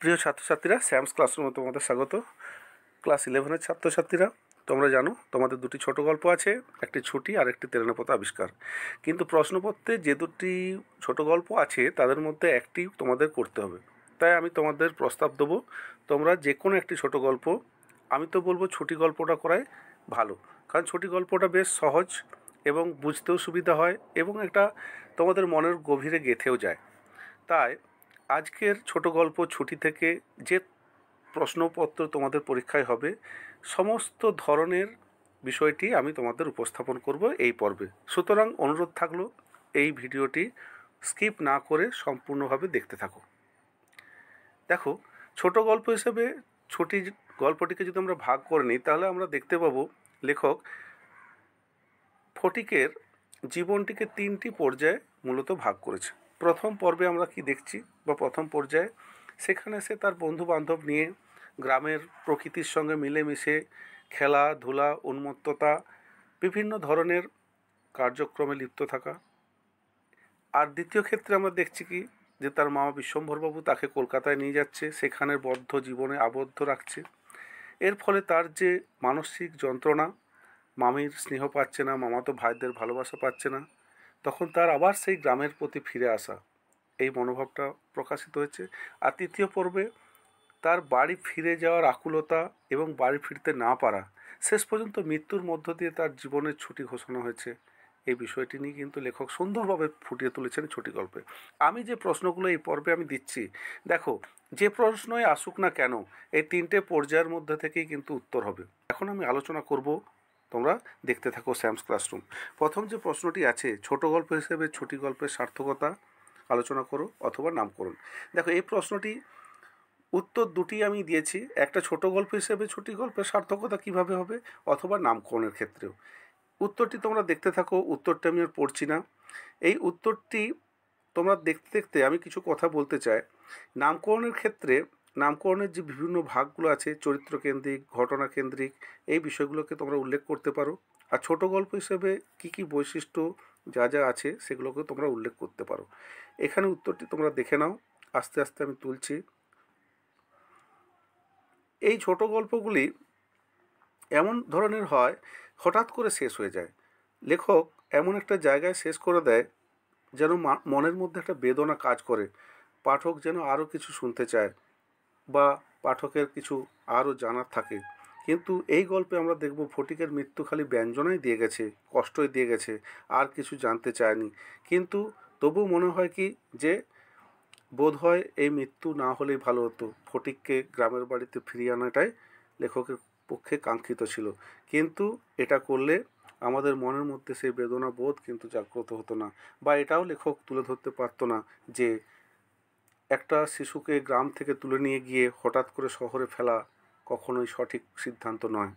প্রিয় ছাত্রছাত্রীরা, স্যামস ক্লাসরুমে তোমাদের স্বাগত। ক্লাস 11-এর ছাত্রছাত্রীরা, তোমরা জানো তোমাদের দুটি ছোট গল্প আছে, একটি ছুটি আর একটি তেরেনাপোতা আবিষ্কার। কিন্তু প্রশ্নপত্রে যে দুটি ছোট গল্প আছে তাদের মধ্যে একটি তোমাদের করতে হবে। তাই আমি তোমাদের প্রস্তাব দেবো, তোমরা যে কোনো একটি ছোট গল্প, আমি তো বলবো ছুটি গল্পটা করাই ভালো, কারণ ছুটি গল্পটা বেশ সহজ এবং বুঝতেও সুবিধা হয় এবং একটা তোমাদের মনের গভীরে গেঁথেও যায়। তাই আজকের ছোট গল্প ছুটি থেকে যে প্রশ্নপত্র তোমাদের পরীক্ষায় হবে, সমস্ত ধরনের বিষয়টি আমি তোমাদের উপস্থাপন করব এই পর্বে। সুতরাং অনুরোধ থাকলো, এই ভিডিওটি স্কিপ না করে সম্পূর্ণভাবে দেখতে থাকো। দেখো, ছোট গল্প হিসেবে ছুটি গল্পটিকে যদি আমরা ভাগ করে নিই, তাহলে আমরা দেখতে পাবো লেখক ফটিকের জীবনটিকে তিনটি পর্যায়ে মূলত ভাগ করেছে। প্রথম পর্বে আমরা কি দেখছি, বা প্রথম পর্যায়ে সেখানে সে তার বন্ধু বান্ধব নিয়ে গ্রামের প্রকৃতির সঙ্গে মিলেমিশে খেলাধুলা, উন্মত্ততা, বিভিন্ন ধরনের কার্যক্রমে লিপ্ত থাকা। আর দ্বিতীয় ক্ষেত্রে আমরা দেখছি কি, যে তার মামা বিশ্বম্ভরবাবু তাকে কলকাতায় নিয়ে যাচ্ছে, সেখানের বদ্ধ জীবনে আবদ্ধ রাখছে। এর ফলে তার যে মানসিক যন্ত্রণা, মামির স্নেহ পাচ্ছে না, মামাতো ভাইদের ভালোবাসা পাচ্ছে না, তখন তার আবার সেই গ্রামের প্রতি ফিরে আসা, এই মনোভাবটা প্রকাশিত হয়েছে। আর তৃতীয় পর্বে তার বাড়ি ফিরে যাওয়ার আকুলতা এবং বাড়ি ফিরতে না পারা, শেষ পর্যন্ত মৃত্যুর মধ্য দিয়ে তার জীবনের ছুটি ঘোষণা হয়েছে, এই বিষয়টি নিয়ে কিন্তু লেখক সুন্দরভাবে ফুটিয়ে তুলেছেন ছুটি গল্পে। আমি যে প্রশ্নগুলো এই পর্বে আমি দিচ্ছি, দেখো, যে প্রশ্নই আসুক না কেন, এই তিনটে পর্যায়ের মধ্যে থেকেই কিন্তু উত্তর হবে। এখন আমি আলোচনা করব, তোমরা দেখতে থাকো স্যামস ক্লাসরুম। প্রথম যে প্রশ্নটি আছে, ছোট গল্প হিসেবে ছুটি গল্পের সার্থকতা আলোচনা করো অথবা নামকরণ। দেখো, এই প্রশ্নটি উত্তর দুটি আমি দিয়েছি, একটা ছোট গল্প হিসেবে ছুটি গল্পের সার্থকতা কিভাবে হবে, অথবা নামকরণের ক্ষেত্রেও। উত্তরটি তোমরা দেখতে থাকো, উত্তরটি আমি আর পড়ছি না। এই উত্তরটি তোমরা দেখতে দেখতে আমি কিছু কথা বলতে চাই। নামকরণের ক্ষেত্রে নামকরণের যে বিভিন্ন ভাগগুলো আছে, চরিত্রকেন্দ্রিক, ঘটনা কেন্দ্রিক, এই বিষয়গুলোকে তোমরা উল্লেখ করতে পারো। আর ছোট গল্প হিসেবে কি কি বৈশিষ্ট্য যা যা আছে সেগুলোকে তোমরা উল্লেখ করতে পারো। এখানে উত্তরটি তোমরা দেখে নাও, আস্তে আস্তে আমি তুলছি। এই ছোট গল্পগুলি এমন ধরনের হয়, হঠাৎ করে শেষ হয়ে যায়। লেখক এমন একটা জায়গায় শেষ করে দেয় যেন মনের মধ্যে একটা বেদনা কাজ করে, পাঠক যেন আরও কিছু শুনতে চায় বা পাঠকের কিছু আরও জানার থাকে। কিন্তু এই গল্পে আমরা দেখব ফটিকের মৃত্যু খালি ব্যঞ্জনাই দিয়ে গেছে, কষ্টই দিয়ে গেছে, আর কিছু জানতে চায়নি। কিন্তু তবু মনে হয় কি, যে বোধহয় এই মৃত্যু না হলেই ভালো হতো, ফটিককে গ্রামের বাড়িতে ফিরিয়ে আনাটাই লেখকের পক্ষে কাঙ্ক্ষিত ছিল। কিন্তু এটা করলে আমাদের মনের মধ্যে সেই বেদনা বোধ কিন্তু জাগ্রত হতো না, বা এটাও লেখক তুলে ধরতে পারতো না যে একটা শিশুকে গ্রাম থেকে তুলে নিয়ে গিয়ে হঠাৎ করে শহরে ফেলা কখনোই সঠিক সিদ্ধান্ত নয়।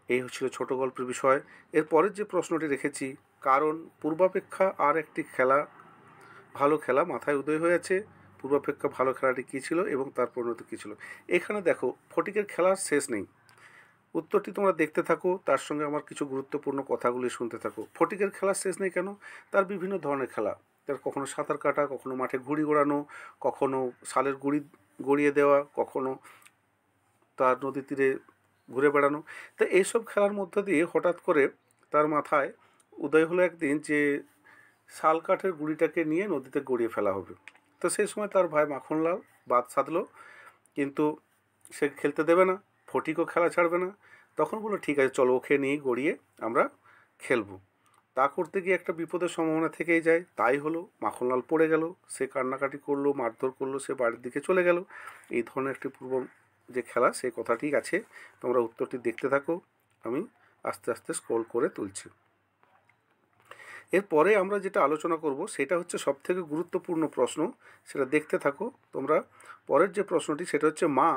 এই হচ্ছিল ছোট গল্পের বিষয়। এর পরের যে প্রশ্নটি রেখেছি, কারণ পূর্বাপেক্ষা আর একটি খেলা, ভালো খেলা মাথায় উদয় হয়েছে, পূর্বাপেক্ষা ভালো খেলাটি কী ছিল এবং তার পরিণতি কী ছিল। এখানে দেখো, ফটিকের খেলার শেষ নেই। উত্তরটি তোমরা দেখতে থাকো, তার সঙ্গে আমার কিছু গুরুত্বপূর্ণ কথাগুলি শুনতে থাকো। ফটিকের খেলার শেষ নেই কেন? তার বিভিন্ন ধরনের খেলা, তার কখনো সাঁতার কাটা, কখনো মাঠে ঘুড়ি ওড়ানো, কখনো শালের গুড়ি গড়িয়ে দেওয়া, কখনো তার নদী তীরে ঘুরে বেড়ানো। তো এইসব খেলার মধ্য দিয়ে হঠাৎ করে তার মাথায় উদয় হলো একদিন যে শাল কাঠের গুঁড়িটাকে নিয়ে নদীতে গড়িয়ে ফেলা হবে। তো সেই সময় তার ভাই মাখনলাল বাদ সাধলো, কিন্তু সে খেলতে দেবে না, ফটিকও খেলা ছাড়বে না। তখন বললো, ঠিক আছে, চলো ওকে নিয়ে গড়িয়ে আমরা খেলবো। তা করতে গিয়ে একটা বিপদের সম্ভাবনা থেকেই যায়। তাই হলো, মাখনলাল পড়ে গেল, সে কান্নাকাটি করলো, মারধর করলো, সে বাড়ির দিকে চলে গেল। এই ধরনের একটি পূর্ব যে খেলা, সেই কথাটি আছে। তোমরা উত্তরটি দেখতে থাকো, আমি আস্তে আস্তে স্ক্রল করে তুলছি। এরপরে আমরা যেটা আলোচনা করব সেটা হচ্ছে সবথেকে গুরুত্বপূর্ণ প্রশ্ন, সেটা দেখতে থাকো তোমরা। পরের যে প্রশ্নটি, সেটা হচ্ছে, মা,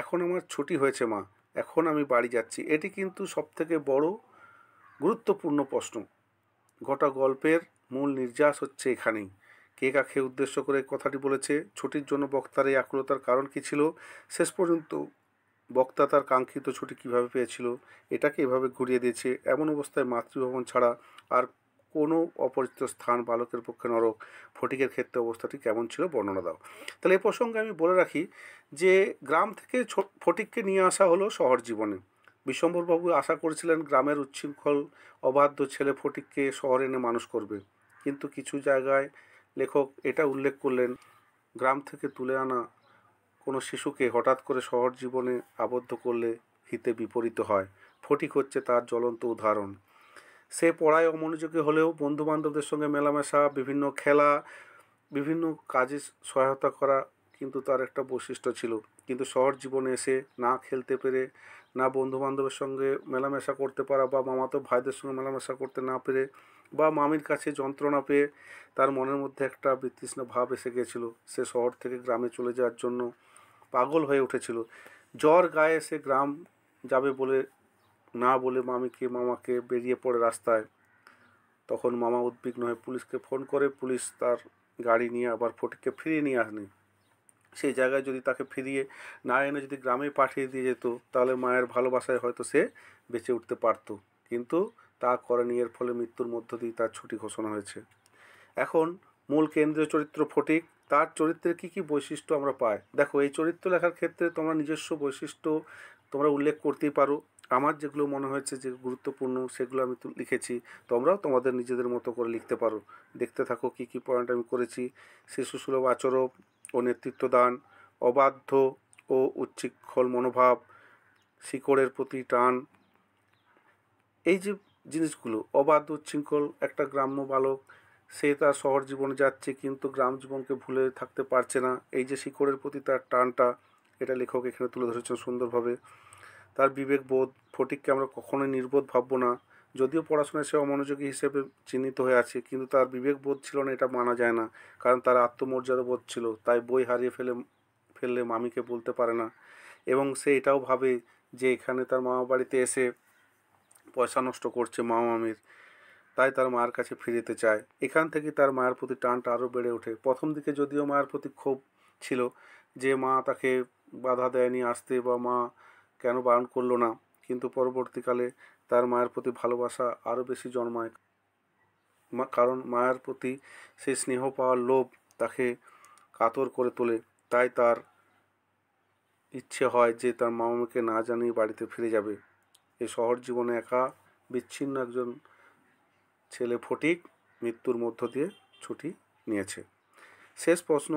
এখন আমার ছুটি হয়েছে মা, এখন আমি বাড়ি যাচ্ছি। এটি কিন্তু সবথেকে বড় গুরুত্বপূর্ণ প্রশ্ন। গোটা গল্পের মূল নির্যাস হচ্ছে এখানেই। কে কাকে উদ্দেশ্য করে কথাটি বলেছে, ছুটির জন্য বক্তার এই আকুলতার কারণ কী ছিল, শেষ পর্যন্ত বক্তা তার কাঙ্ক্ষিত ছুটি কীভাবে পেয়েছিল, এটাকে এভাবে ঘুরিয়ে দিয়েছে। এমন অবস্থায় মাতৃভবন ছাড়া আর কোনো অপরিচিত স্থান বালকের পক্ষে নরক, ফটিকের ক্ষেত্রে অবস্থাটি কেমন ছিল বর্ণনা দাও। তাহলে এই প্রসঙ্গে আমি বলে রাখি যে গ্রাম থেকে ফটিককে নিয়ে আসা হলো শহর জীবনে। বিশ্বম্ভরবাবু আশা করেছিলেন গ্রামের উচ্ছৃঙ্খল অবাধ্য ছেলে ফটিককে শহরে এনে মানুষ করবে, কিন্তু কিছু জায়গায় লেখক এটা উল্লেখ করলেন, গ্রাম থেকে তুলে আনা কোনো শিশুকে হঠাৎ করে শহর জীবনে আবদ্ধ করলে হিতে বিপরীত হয়। ফটিক হচ্ছে তার জ্বলন্ত উদাহরণ। সে পড়ায় অমনোযোগী হলেও বন্ধুবান্ধবদের সঙ্গে মেলামেশা, বিভিন্ন খেলা, বিভিন্ন কাজে সহায়তা করা কিন্তু তার একটা বৈশিষ্ট্য ছিল। কিন্তু শহর জীবনে এসে না খেলতে পেরে, না বন্ধুবান্ধবের সঙ্গে মেলামেশা করতে পারা, বা মামাতো ভাইদের সঙ্গে মেলামেশা করতে না পেরে, বা মামির কাছে যন্ত্রণা পেয়ে তার মনের মধ্যে একটা বিতৃষ্ণ ভাব এসে গিয়েছিল। সে শহর থেকে গ্রামে চলে যাওয়ার জন্য পাগল হয়ে উঠেছিল। জ্বর গায়ে সে গ্রাম যাবে বলে না বলে মামাকে বেরিয়ে পড়ে রাস্তায়। তখন মামা উদ্বিগ্ন হয়ে পুলিশকে ফোন করে, পুলিশ তার গাড়ি নিয়ে আবার ফটিককে ফিরিয়ে নিয়ে আসেনি। সেই জায়গায় যদি তাকে ফিরিয়ে না এনে যদি গ্রামে পাঠিয়ে দিয়ে যেত, তাহলে মায়ের ভালোবাসায় হয়তো সে বেঁচে উঠতে পারত, কিন্তু তা করেনি। এর ফলে মৃত্যুর মধ্য দিয়ে তার ছুটি ঘোষণা হয়েছে। এখন মূল কেন্দ্রীয় চরিত্র ফটিক, তার চরিত্রের কী কী বৈশিষ্ট্য আমরা পাই দেখো। এই চরিত্র লেখার ক্ষেত্রে তোমরা নিজস্ব বৈশিষ্ট্য তোমরা উল্লেখ করতেই পারো। আমার যেগুলো মনে হয়েছে যে গুরুত্বপূর্ণ সেগুলো আমি লিখেছি, তোমরাও তোমাদের নিজেদের মতো করে লিখতে পারো। দেখতে থাকো কী কী পয়েন্ট আমি করেছি। শিশুসুলভ আচরণ ও নেতৃত্বদান, অবাধ্য ও উচ্ছৃঙ্খল মনোভাব, শিকড়ের প্রতি টান। এই যে জিনিসগুলো, অবাধ্য উচ্ছৃঙ্খল একটা গ্রাম্য বালক, সে তার শহর জীবনে যাচ্ছে কিন্তু গ্রাম জীবনকে ভুলে থাকতে পারছে না। এই যে শিকড়ের প্রতি তার টানটা, এটা লেখক এখানে তুলে ধরেছেন সুন্দরভাবে। তার বিবেকবোধ, ফটিককে আমরা কখনোই নির্বোধ ভাববো না। যদিও পড়াশোনায় সে অমনোযোগী হিসেবে চিহ্নিত হয়ে আছে, কিন্তু তার বিবেকবোধ ছিল না এটা মানা যায় না, কারণ তার আত্মমর্যাদা বোধ ছিল। তাই বই হারিয়ে ফেললে মামিকে বলতে পারে না, এবং সে এটাও ভাবে যে এখানে তার মামা বাড়িতে এসে পয়সা নষ্ট করছে মামির, তাই তার মায়ের কাছে ফিরে যেতে চায়। এখান থেকে তার মায়ের প্রতি টানটা আরও বেড়ে ওঠে। প্রথম দিকে যদিও মায়ের প্রতি ক্ষোভ ছিল যে মা তাকে বাধা দেয়নি আসতে, বা মা কেন বারণ করলো না, কিন্তু পরবর্তীকালে তার মায়ের প্রতি ভালোবাসা আরও বেশি জন্মায়, কারণ মায়ের প্রতি সেই স্নেহ পাওয়ার লোভ তাকে কাতর করে তোলে। তাই তার ইচ্ছে হয় যে তার মামাকে না জানিয়ে বাড়িতে ফিরে যাবে। এই শহর জীবনে একা বিচ্ছিন্ন একজন ছেলে ফটিক মৃত্যুর মধ্য দিয়ে ছুটি নিয়েছে। শেষ প্রশ্ন,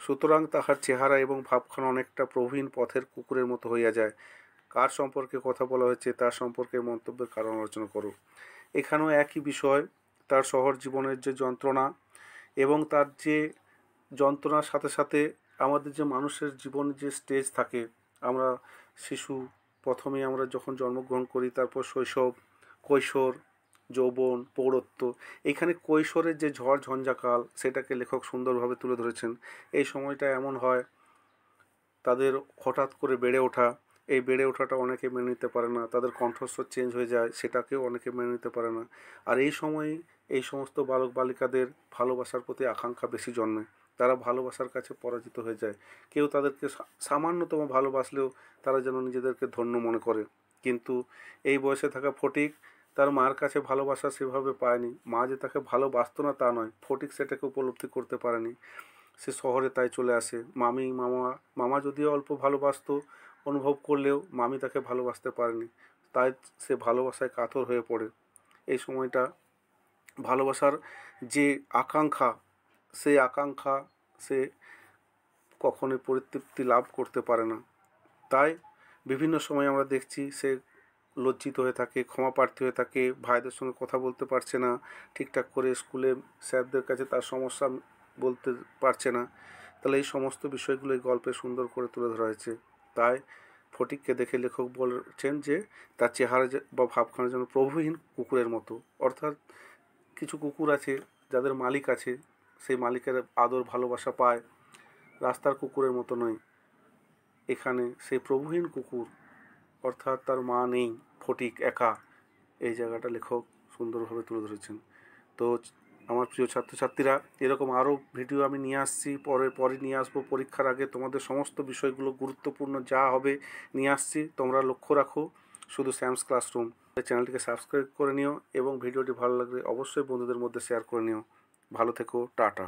সুতরাং তাহার চেহারা এবং ভাবখানা অনেকটা প্রবীণ পথের কুকুরের মতো হইয়া যায়। কার সম্পর্কে কথা বলা হয়েছে তার সম্পর্কে মন্তব্যের কারণ আলোচনা করো। এখানেও একই বিষয়, তার শহর জীবনের যে যন্ত্রণা, এবং তার যে যন্ত্রণার সাথে সাথে আমাদের যে মানুষের জীবনের যে স্টেজ থাকে, আমরা শিশু, প্রথমে আমরা যখন জন্মগ্রহণ করি, তারপর শৈশব, কৈশোর, যৌবন, প্রৌঢ়ত্ব। এখানে কৈশোরের যে ঝড় ঝঞ্ঝাকাল, সেটাকে লেখক সুন্দরভাবে তুলে ধরেছেন। এই সময়টা এমন হয় তাদের হঠাৎ করে বেড়ে ওঠা, এই বেড়ে ওঠাটা অনেকে মেনে নিতে পারে না, তাদের কণ্ঠস্বর চেঞ্জ হয়ে যায়, সেটাকেও অনেকে মেনে নিতে পারে না। আর এই সময় এই সমস্ত বালক বালিকাদের ভালোবাসার প্রতি আকাঙ্ক্ষা বেশি জন্মে, তারা ভালোবাসার কাছে পরাজিত হয়ে যায়। কেউ তাদেরকে সামান্যতম ভালোবাসলেও তারা যেন নিজেদেরকে ধন্য মনে করে। কিন্তু এই বয়সে থাকা ফটিক তার মার কাছে ভালোবাসা সেভাবে পায়নি। মা যে তাকে ভালোবাসতো না তা নয়, ফটিক সেটাকে উপলব্ধি করতে পারেনি। সে শহরে তাই চলে আসে। মামা যদিও অল্প ভালোবাসতো, অনুভব করলেও মামি তাকে ভালোবাসতে পারেনি, তাই সে ভালোবাসায় কাতর হয়ে পড়ে। এই সময়টা ভালোবাসার যে আকাঙ্ক্ষা, সেই আকাঙ্ক্ষা সে কখনোই পরিতৃপ্তি লাভ করতে পারে না। তাই বিভিন্ন সময় আমরা দেখছি সে লজ্জিত হয়ে থাকে, ক্ষমাপ্রার্থী হয়ে থাকে, ভাইদের সঙ্গে কথা বলতে পারছে না ঠিকঠাক করে, স্কুলে স্যারদের কাছে তার সমস্যা বলতে পারছে না। তাহলে এই সমস্ত বিষয়গুলো এই গল্পে সুন্দর করে তুলে ধরা হয়েছে। তাই ফটিককে দেখে লেখক বলছেন যে তার চেহারা বা ভাবখানা যেন প্রভুহীন কুকুরের মতো। অর্থাৎ কিছু কুকুর আছে যাদের মালিক আছে, সেই মালিকের আদর ভালোবাসা পায়, রাস্তার কুকুরের মতো নয়। এখানে সেই প্রভুহীন কুকুর, অর্থাৎ তার মা নেই, ফটিক একা, এই জায়গাটা লেখক সুন্দরভাবে তুলে ধরেছেন। তো আমার প্রিয় ছাত্রছাত্রীরা, এরকম আরও ভিডিও আমি নিয়ে আসছি, পরে নিয়ে আসবো। পরীক্ষার আগে তোমাদের সমস্ত বিষয়গুলো গুরুত্বপূর্ণ যা হবে নিয়ে আসছি, তোমরা লক্ষ্য রাখো। শুধু স্যামস ক্লাসরুম। চ্যানেলটিকে সাবস্ক্রাইব করে নিও এবং ভিডিওটি ভালো লাগলে অবশ্যই বন্ধুদের মধ্যে শেয়ার করে নিও। ভালো থেকো, টাটা।